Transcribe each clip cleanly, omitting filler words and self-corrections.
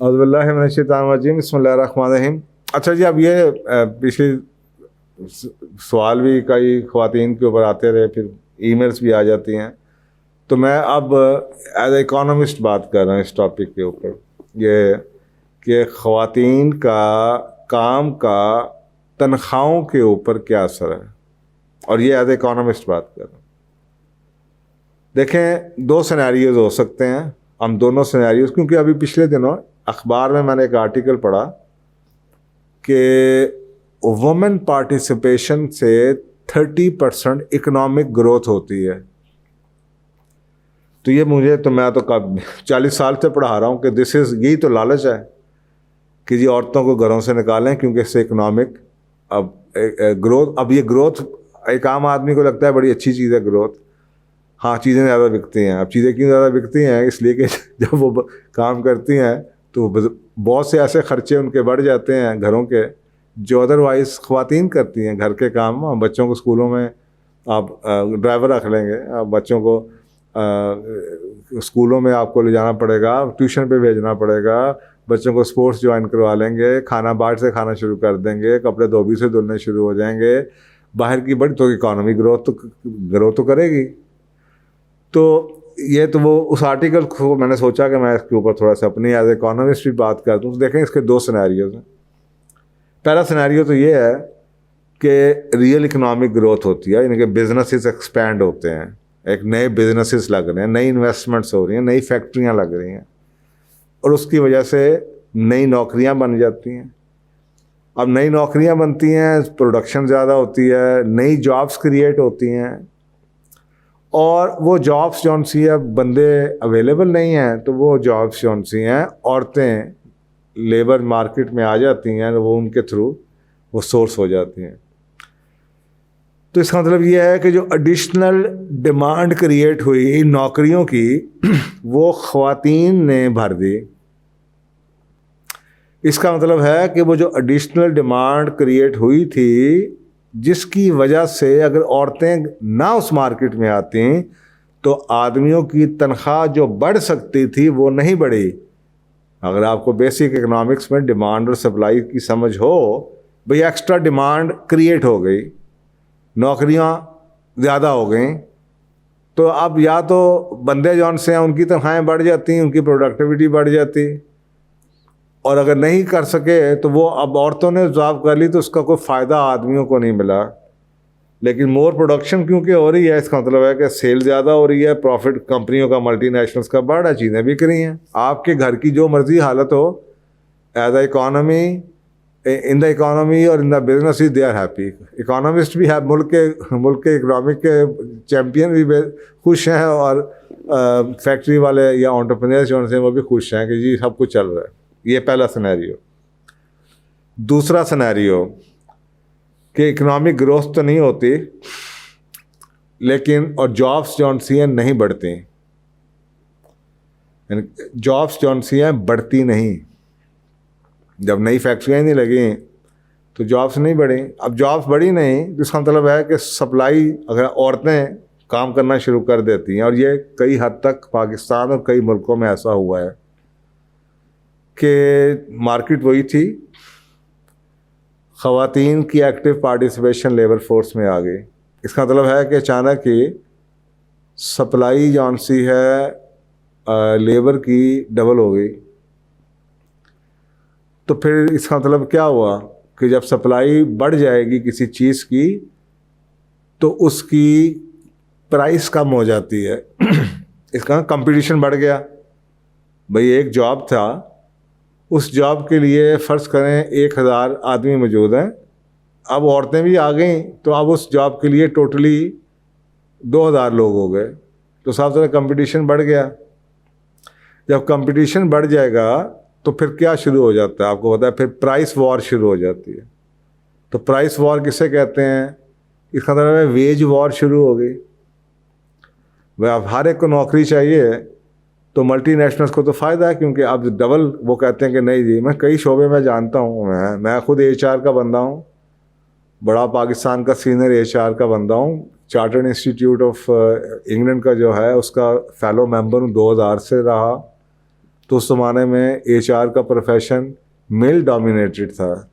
औज़ुबिल्लाहि मिनश्शैतानिर्रजीम बिस्मिल्लाहिर्रहमानिर्रहीम। अच्छा जी, अब ये पिछले सवाल भी कई ख़वातीन के ऊपर आते रहे, फिर ईमेल्स भी आ जाती हैं, तो मैं अब एज इकोनॉमिस्ट बात कर रहा हूँ इस टॉपिक के ऊपर, ये कि ख़वातीन का काम का तनख्वाहों के ऊपर क्या असर है, और ये एज इकोनॉमिस्ट बात कर रहा हूँ। देखें, दो सिनेरियोज हो सकते हैं, हम दोनों सिनेरियोज, क्योंकि अभी पिछले दिनों अखबार में मैंने एक आर्टिकल पढ़ा कि वुमेन पार्टिसिपेशन से 30% इकोनॉमिक ग्रोथ होती है। तो ये मैं तो 40 साल से पढ़ा रहा हूँ कि यही तो लालच है कि जी औरतों को घरों से निकालें, क्योंकि इससे इकोनॉमिक ग्रोथ, अब ये ग्रोथ एक आम आदमी को लगता है बड़ी अच्छी चीज़ है ग्रोथ। हाँ, चीज़ें ज़्यादा बिकती हैं। अब चीज़ें क्यों ज़्यादा बिकती हैं? इसलिए कि जब वो काम करती हैं तो बहुत से ऐसे खर्चे उनके बढ़ जाते हैं घरों के, जो अदरवाइज़ ख़वातीन करती हैं घर के काम। बच्चों को स्कूलों में आप ड्राइवर रख लेंगे, आप बच्चों को स्कूलों में आपको ले जाना पड़ेगा, ट्यूशन पे भेजना पड़ेगा, बच्चों को स्पोर्ट्स ज्वाइन करवा लेंगे, खाना बाहर से खाना शुरू कर देंगे, कपड़े धोबी से धुलने शुरू हो जाएंगे, बाहर की बड़ी तो इकॉनमी ग्रोथ तो करेगी। तो ये तो वो उस आर्टिकल को मैंने सोचा कि मैं इसके ऊपर थोड़ा सा अपनी एज इकोनॉमिस्ट भी बात करता हूँ। तो देखें, इसके दो सिनेरियोज हैं। पहला सिनेरियो तो ये है कि रियल इकोनॉमिक ग्रोथ होती है, यानी कि बिजनेसेस एक्सपैंड होते हैं, एक नए बिजनेसेस लग रहे हैं, नई इन्वेस्टमेंट्स हो रही हैं, नई फैक्ट्रियाँ लग रही हैं, और उसकी वजह से नई नौकरियाँ बन जाती हैं। अब नई नौकरियाँ बनती हैं, प्रोडक्शन ज़्यादा होती है, नई जॉब्स क्रिएट होती हैं, और वो जॉब्स जौन सी है, बंदे अवेलेबल नहीं हैं, तो वो जॉब्स जौन सी हैं, औरतें लेबर मार्केट में आ जाती हैं, वो उनके थ्रू वो सोर्स हो जाती हैं। तो इसका मतलब ये है कि जो एडिशनल डिमांड क्रिएट हुई नौकरियों की, वो ख़वातीन ने भर दी। इसका मतलब है कि वो जो एडिशनल डिमांड क्रिएट हुई थी, जिसकी वजह से अगर औरतें ना उस मार्केट में आती तो आदमियों की तनख्वाह जो बढ़ सकती थी वो नहीं बढ़ी। अगर आपको बेसिक इकोनॉमिक्स में डिमांड और सप्लाई की समझ हो, भाई एक्स्ट्रा डिमांड क्रिएट हो गई, नौकरियां ज़्यादा हो गई, तो अब या तो बंदे जौन से हैं उनकी तनख्वाहें बढ़ जाती, उनकी प्रोडक्टिविटी बढ़ जाती, और अगर नहीं कर सके तो वो अब औरतों ने जॉब कर ली तो उसका कोई फ़ायदा आदमियों को नहीं मिला। लेकिन मोर प्रोडक्शन क्योंकि हो रही है, इसका मतलब है कि सेल ज़्यादा हो रही है, प्रॉफिट कंपनियों का, मल्टीनेशनल्स का बढ़ रहा है, चीज़ें बिक रही हैं। आपके घर की जो मर्जी हालत हो, as a economy, in the economy और in the business they are happy. Economist भी है, मुल्क के इकनॉमिक के चैम्पियन भी खुश हैं, और फैक्ट्री वाले या एंटरप्रेन्योर्स जो हैं वो भी खुश हैं कि जी सब कुछ चल रहा है। ये पहला सिनेरियो। दूसरा सिनेरियो कि इकोनॉमिक ग्रोथ तो नहीं होती, लेकिन और जॉब्स जौन सी हैं नहीं बढ़ती, जॉब्स जौन सी हैं बढ़ती नहीं। जब नई फैक्ट्रियाँ नहीं लगी तो जॉब्स नहीं बढ़ी। अब जॉब्स बढ़ी नहीं तो इसका मतलब है कि सप्लाई, अगर औरतें काम करना शुरू कर देती हैं, और ये कई हद तक पाकिस्तान और कई मुल्कों में ऐसा हुआ है कि मार्केट वही थी, ख़वातीन की एक्टिव पार्टिसिपेशन लेबर फोर्स में आ गई। इसका मतलब है कि अचानक ही सप्लाई जौन सी है लेबर की डबल हो गई। तो फिर इसका मतलब क्या हुआ कि जब सप्लाई बढ़ जाएगी किसी चीज़ की तो उसकी प्राइस कम हो जाती है। इसका कंपटीशन बढ़ गया। भाई एक जॉब था, उस जॉब के लिए फ़र्ज़ करें 1000 आदमी मौजूद हैं, अब औरतें भी आ गई, तो अब उस जॉब के लिए टोटली 2000 लोग हो गए। तो साफ तरह कंपटीशन बढ़ गया। जब कंपटीशन बढ़ जाएगा तो फिर क्या शुरू हो जाता है आपको पता है, फिर प्राइस वॉर शुरू हो जाती है। तो प्राइस वॉर किसे कहते हैं? इसका मतलब है वेज वॉर शुरू हो गई। भाई अब हर एक को नौकरी चाहिए, तो मल्टीनेशनल्स को तो फ़ायदा है, क्योंकि अब डबल वो कहते हैं कि नहीं जी, मैं कई शोबे में जानता हूँ, मैं खुद HR का बंदा हूँ, बड़ा पाकिस्तान का सीनियर HR का बंदा हूँ, चार्टर्ड इंस्टीट्यूट ऑफ इंग्लैंड का जो है उसका फेलो मेंबर हूँ, 2000 से रहा, तो उस ज़माने में HR का प्रोफेशन मेल डोमिनेटेड था।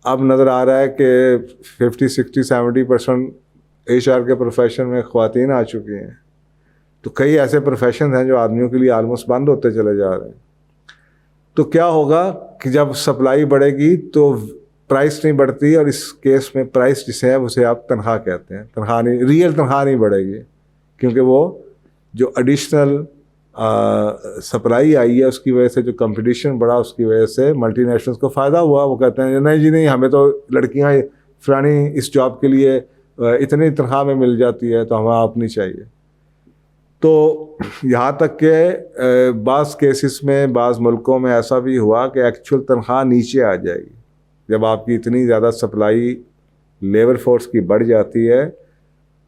अब नज़र आ रहा है कि 50, 60, 70% HR के प्रोफेशन में ख़वातीन आ चुकी हैं। तो कई ऐसे प्रोफेशन हैं जो आदमियों के लिए आलमोस्ट बंद होते चले जा रहे हैं। तो क्या होगा कि जब सप्लाई बढ़ेगी तो प्राइस नहीं बढ़ती, और इस केस में प्राइस जिसे है उसे आप तनख्वाह कहते हैं, तनख्वाह नहीं, रियल तनख्वाह नहीं बढ़ेगी, क्योंकि वो जो एडिशनल सप्लाई आई है उसकी वजह से जो कंपटीशन बढ़ा उसकी वजह से मल्टीनेशनल्स को फ़ायदा हुआ। वो कहते हैं नहीं जी नहीं, हमें तो लड़कियां फलानी इस जॉब के लिए इतनी तनख्वाह में मिल जाती है तो हमें आप नहीं चाहिए। तो यहाँ तक के बाज़ केसेस में, बाज़ मुल्कों में ऐसा भी हुआ कि एक्चुअल तनख्वाह नीचे आ जाएगी जब आपकी इतनी ज़्यादा सप्लाई लेबर फोर्स की बढ़ जाती है।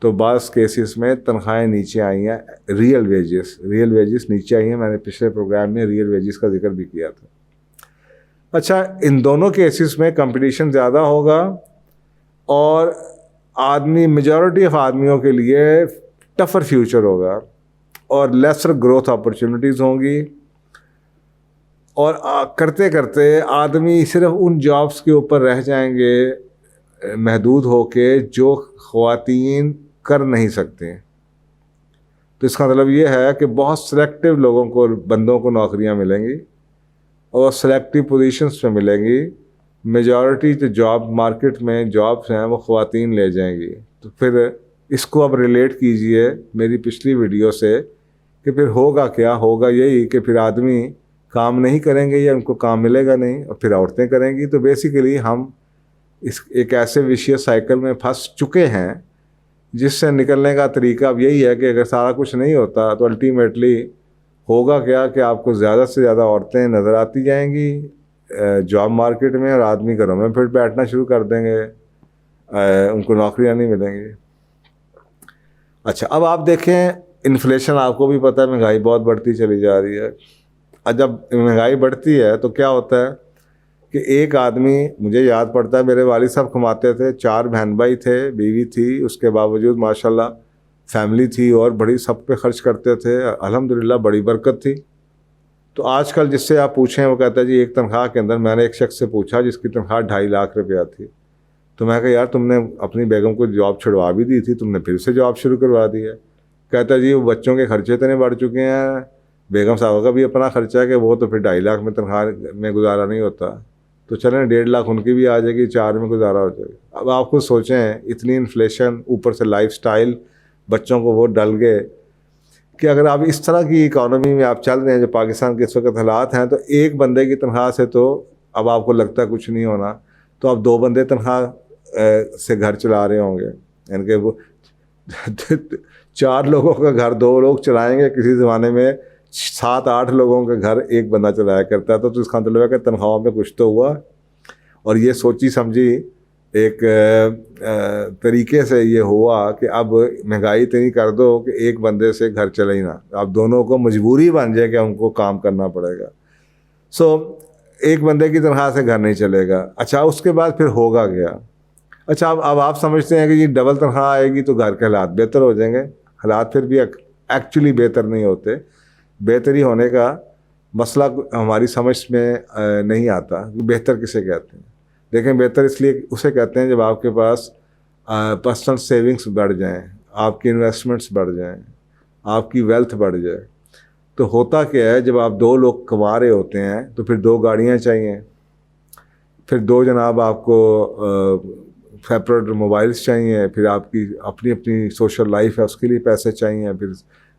तो बाज़ केसेस में तनख्वाहें नीचे आई हैं, रियल वेजेस नीचे आई हैं। मैंने पिछले प्रोग्राम में रियल वेजेस का जिक्र भी किया था। अच्छा, इन दोनों केसेस में कंपटीशन ज़्यादा होगा और मेजॉरिटी ऑफ आदमियों के लिए टफ़र फ्यूचर होगा और लेसर ग्रोथ अपॉर्चुनिटीज़ होंगी। और करते करते आदमी सिर्फ उन जॉब्स के ऊपर रह जाएंगे महदूद होके जो ख़वातीन कर नहीं सकते। तो इसका मतलब ये है कि बहुत सेलेक्टिव लोगों को, बंदों को नौकरियां मिलेंगी और सेलेक्टिव पोजीशंस पे मिलेंगी। मेजॉरिटी जो जॉब मार्केट में जॉब्स हैं वो ख़वातीन ले जाएंगी। तो फिर इसको अब रिलेट कीजिए मेरी पिछली वीडियो से कि फिर होगा क्या, होगा यही कि फिर आदमी काम नहीं करेंगे या उनको काम मिलेगा नहीं और फिर औरतें करेंगी। तो बेसिकली हम इस एक ऐसे विशियस साइकिल में फंस चुके हैं जिससे निकलने का तरीका अब यही है कि अगर सारा कुछ नहीं होता तो अल्टीमेटली होगा क्या कि आपको ज़्यादा से ज़्यादा औरतें नज़र आती जाएंगी जॉब मार्केट में और आदमी घरों में फिर बैठना शुरू कर देंगे, उनको नौकरियां नहीं मिलेंगी। अच्छा, अब आप देखें इन्फ्लेशन, आपको भी पता है महंगाई बहुत बढ़ती चली जा रही है। अब जब महंगाई बढ़ती है तो क्या होता है कि एक आदमी, मुझे याद पड़ता है मेरे वालिद साहब कमाते थे, 4 बहन भाई थे, बीवी थी, उसके बावजूद माशाल्लाह फैमिली थी और बड़ी सब पे खर्च करते थे, अल्हम्दुलिल्लाह बड़ी बरकत थी। तो आजकल जिससे आप पूछें वो कहता है जी एक तनख्वाह के अंदर, मैंने एक शख्स से पूछा जिसकी तनख्वाह 2.5 लाख रुपया थी, तो मैं कहा यार तुमने अपनी बेगम को जॉब छुड़वा भी दी थी, तुमने फिर से जॉब शुरू करवा दी है। कहता जी वो बच्चों के खर्चे इतने बढ़ चुके हैं, बेगम साहब का भी अपना खर्चा है कि वो तो फिर 2.5 लाख में तनख्वाह में गुजारा नहीं होता, तो चलें 1.5 लाख उनकी भी आ जाएगी, 4 में गुजारा हो जाएगा। अब आप खुद सोचें, इतनी इन्फ्लेशन, ऊपर से लाइफस्टाइल, बच्चों को वो डल गए कि अगर आप इस तरह की इकॉनमी में आप चल रहे हैं जो पाकिस्तान के इस वक्त हालात हैं, तो एक बंदे की तनख्वाह से तो अब आपको लगता है कुछ नहीं होना, तो आप 2 बंदे तनख्वाह से घर चला रहे होंगे। यानी कि वो 4 लोगों का घर 2 लोग चलाएंगे, किसी ज़माने में 7-8 लोगों का घर एक बंदा चलाया करता था। तो इसका मतलब है कि तनख्वाह में कुछ तो हुआ। और ये सोची समझी एक तरीके से ये हुआ कि अब महंगाई इतनी कर दो कि एक बंदे से घर चले ही ना, अब दोनों को मजबूरी बन जाए कि उनको काम करना पड़ेगा। सो एक बंदे की तनख्वाह से घर नहीं चलेगा। अच्छा, उसके बाद फिर होगा क्या? अच्छा, अब आप समझते हैं कि ये डबल तनख्वाह आएगी तो घर के हालात बेहतर हो जाएंगे। हालात फिर भी एक्चुअली बेहतर नहीं होते। बेहतरी होने का मसला हमारी समझ में नहीं आता। बेहतर किसे कहते हैं? देखें, बेहतर इसलिए उसे कहते हैं जब आपके पास पर्सनल सेविंग्स बढ़ जाएं, आपकी इन्वेस्टमेंट्स बढ़ जाएं, आपकी वेल्थ बढ़ जाए। तो होता क्या है, जब आप 2 लोग कमा रहे होते हैं तो फिर 2 गाड़ियाँ चाहिए, फिर 2 जनाब आपको सेपरेट मोबाइल्स चाहिए, फिर आपकी अपनी अपनी सोशल लाइफ है उसके लिए पैसे चाहिए, फिर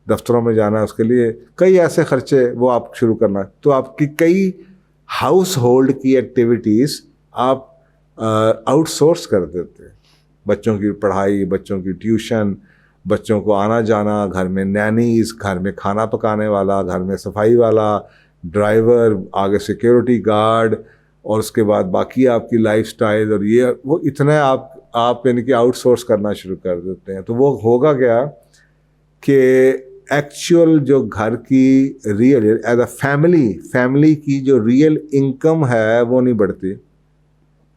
दफ्तरों में जाना है उसके लिए, कई ऐसे खर्चे वो आप शुरू करना है। तो आपकी कई हाउस होल्ड की एक्टिविटीज़ आप आउटसोर्स कर देते हैं। बच्चों की पढ़ाई, बच्चों की ट्यूशन, बच्चों को आना जाना, घर में नैनीज़, घर में खाना पकाने वाला, घर में सफाई वाला, ड्राइवर, आगे सिक्योरिटी गार्ड, और उसके बाद बाकी आपकी लाइफस्टाइल और ये वो इतना आप यानी कि आउटसोर्स करना शुरू कर देते हैं। तो वो होगा क्या कि एक्चुअल जो घर की रियल एज अ फैमिली की जो रियल इनकम है वो नहीं बढ़ती।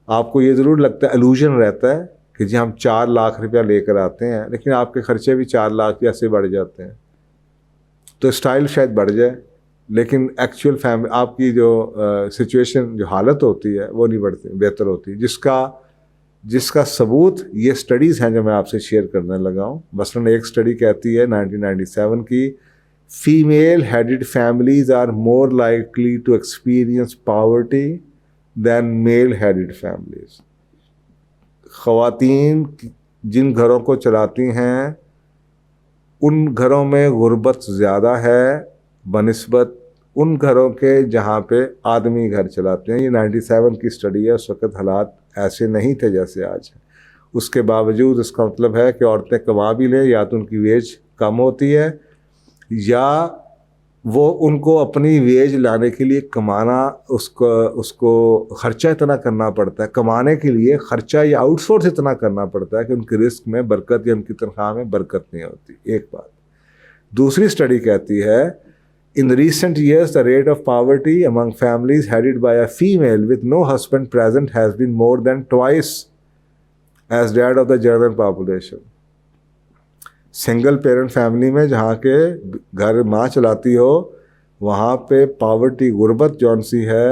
आपको ये ज़रूर लगता है, इल्यूजन रहता है कि जी हम 4 लाख रुपया लेकर आते हैं, लेकिन आपके खर्चे भी 4 लाख ऐसे बढ़ जाते हैं। तो स्टाइल शायद बढ़ जाए, लेकिन एक्चुअल फैमिली आपकी जो सिचुएशन जो हालत होती है वो नहीं बढ़ती बेहतर होती, जिसका सबूत ये स्टडीज़ हैं जो मैं आपसे शेयर करने लगा हूँ। मसलन एक स्टडी कहती है 1997 की, female headed families are more likely to experience poverty than male headed families. ख़वातीन जिन घरों को चलाती हैं उन घरों में गुर्बत ज़्यादा है बनिस्बत उन घरों के जहाँ पे आदमी घर चलाते हैं। ये 97 की स्टडी है, उस वक़्त हालात ऐसे नहीं थे जैसे आज है। उसके बावजूद इसका मतलब है कि औरतें कमा भी लें, या तो उनकी वेज कम होती है या वो उनको अपनी वेज लाने के लिए कमाना उसको ख़र्चा इतना करना पड़ता है, कमाने के लिए ख़र्चा या आउटसोर्स इतना करना पड़ता है कि उनकी रिस्क में बरकत या उनकी तनख्वाह में बरकत नहीं होती। एक बात। दूसरी स्टडी कहती है, in recent years the rate of poverty among families headed by a female with no husband present has been more than twice as that of the general population। Single parent family में जहाँ के घर माँ चलाती हो वहाँ पे poverty गुर्बत जौन सी है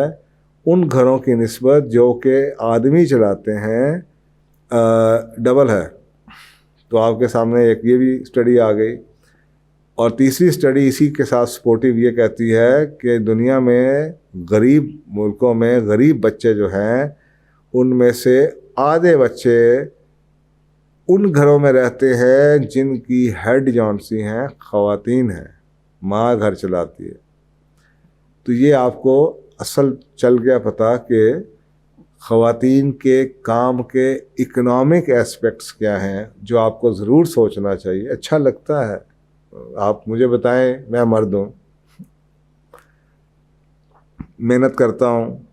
उन घरों की निस्बत जो कि आदमी चलाते हैं डबल है। तो आपके सामने एक ये भी स्टडी आ गई। और तीसरी स्टडी इसी के साथ सपोर्टिव ये कहती है कि दुनिया में गरीब मुल्कों में गरीब बच्चे जो हैं उनमें से आधे बच्चे उन घरों में रहते हैं जिनकी हेड जौन सी हैं ख़वातीन हैं, माँ घर चलाती है। तो ये आपको असल चल गया पता कि ख़वातीन के काम के इकोनॉमिक एस्पेक्ट्स क्या हैं जो आपको ज़रूर सोचना चाहिए। अच्छा लगता है, आप मुझे बताएं, मैं मर्द हूँ, मेहनत करता हूँ,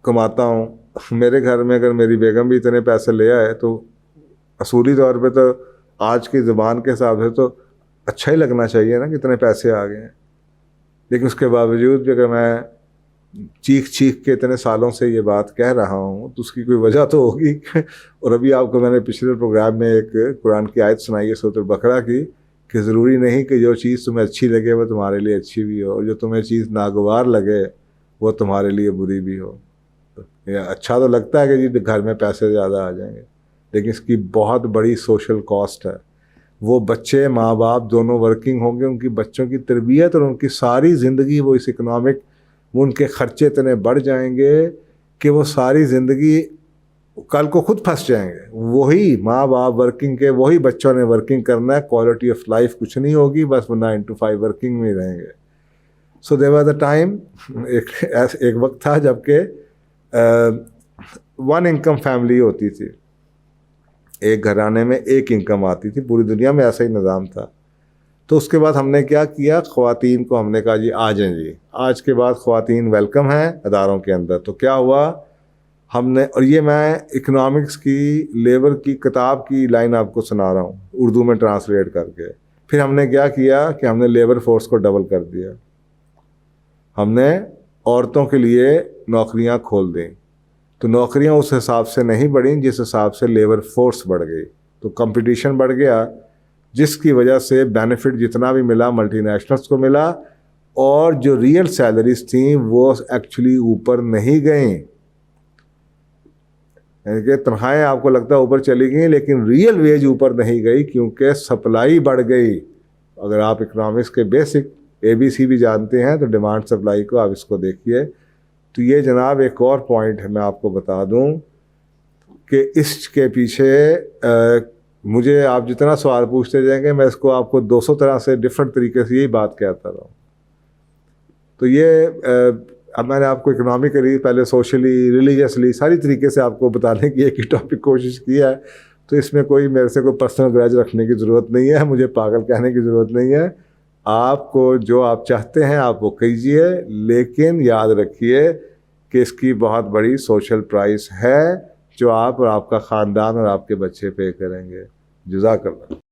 कमाता हूँ, मेरे घर में अगर मेरी बेगम भी इतने पैसे ले आए तो असूली तौर पे तो आज की ज़ुबान के हिसाब से तो अच्छा ही लगना चाहिए ना कि इतने पैसे आ गए हैं। लेकिन उसके बावजूद भी अगर मैं चीख चीख के इतने सालों से ये बात कह रहा हूँ तो उसकी कोई वजह तो होगी। और अभी आपको मैंने पिछले प्रोग्राम में एक कुरान की आयत सुनाई है सूरह बकरा की कि ज़रूरी नहीं कि जो चीज़ तुम्हें अच्छी लगे वो तुम्हारे लिए अच्छी भी हो, और जो तुम्हें चीज़ नागवार लगे वो तुम्हारे लिए बुरी भी हो। अच्छा तो लगता है कि जी घर में पैसे ज़्यादा आ जाएंगे, लेकिन इसकी बहुत बड़ी सोशल कॉस्ट है। वो बच्चे माँ बाप दोनों वर्किंग होंगे, उनकी बच्चों की तरबियत और उनकी सारी ज़िंदगी वो इस इकनॉमिक वो उनके ख़र्चे इतने बढ़ जाएंगे कि वो सारी ज़िंदगी कल को खुद फंस जाएंगे। वही माँ बाप वर्किंग के, वही बच्चों ने वर्किंग करना है, क्वालिटी ऑफ लाइफ कुछ नहीं होगी, बस वो 9 to 5 वर्किंग में रहेंगे। So there was the time, एक वक्त था जबकि वन इनकम फैमिली होती थी, एक घराने में एक इनकम आती थी, पूरी दुनिया में ऐसा ही निज़ाम था। तो उसके बाद हमने क्या किया, ख़वातीन को हमने कहा जी आ जाएं जी, आज के बाद ख़वातीन वेलकम हैं अदारों के अंदर। तो क्या हुआ हमने, और ये मैं इकनॉमिक्स की लेबर की किताब की लाइन आपको सुना रहा हूँ उर्दू में ट्रांसलेट करके। फिर हमने क्या किया कि हमने लेबर फोर्स को डबल कर दिया, हमने औरतों के लिए नौकरियां खोल दी। तो नौकरियां उस हिसाब से नहीं बढ़ी जिस हिसाब से लेबर फोर्स बढ़ गई, तो कंपटीशन बढ़ गया, जिसकी वजह से बेनिफिट जितना भी मिला मल्टीनेशनल्स को मिला, और जो रियल सैलरीज थी वो एक्चुअली ऊपर नहीं गई। यानी कि तनख्वाहें आपको लगता है ऊपर चली गई, लेकिन रियल वेज ऊपर नहीं गई क्योंकि सप्लाई बढ़ गई। अगर आप इकोनॉमिक्स के बेसिक ABC भी जानते हैं तो डिमांड सप्लाई को आप इसको देखिए। तो ये जनाब एक और पॉइंट है, मैं आपको बता दूं कि इसके पीछे मुझे आप जितना सवाल पूछते जाएंगे मैं इसको आपको 200 तरह से डिफरेंट तरीके से यही बात कहता रहा हूँ। तो ये अब मैंने आपको इकोनॉमिकली, पहले सोशली, रिलीजियसली, सारी तरीके से आपको बताने की एक ही टॉपिक कोशिश किया है। तो इसमें कोई मेरे से कोई पर्सनल ग्रज रखने की ज़रूरत नहीं है, मुझे पागल कहने की ज़रूरत नहीं है। आपको जो आप चाहते हैं आप वो कीजिए, लेकिन याद रखिए कि इसकी बहुत बड़ी सोशल प्राइस है जो आप और आपका ख़ानदान और आपके बच्चे पे करेंगे। जज़ाकल्लाह।